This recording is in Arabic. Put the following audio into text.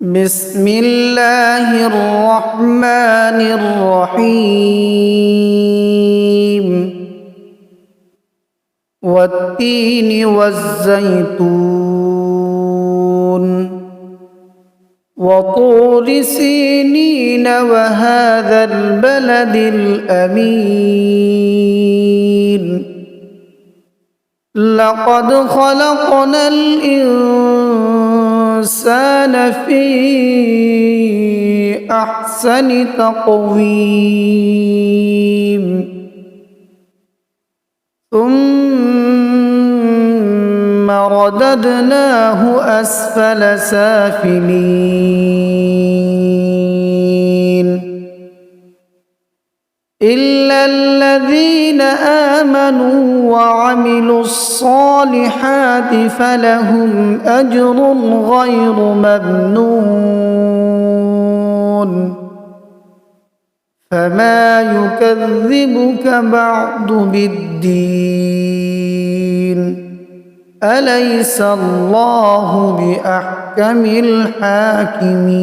بسم الله الرحمن الرحيم والتين والزيتون وطور سينين وهذا البلد الأمين لقد خلقنا الإنسان في أحسن تقويم ثم رددناه أسفل سافلين إلا الذين آمنوا وعملوا الصالحات فلهم أجر غير ممنون فما يكذبك بعد بالدين أليس الله بأحكم الحاكمين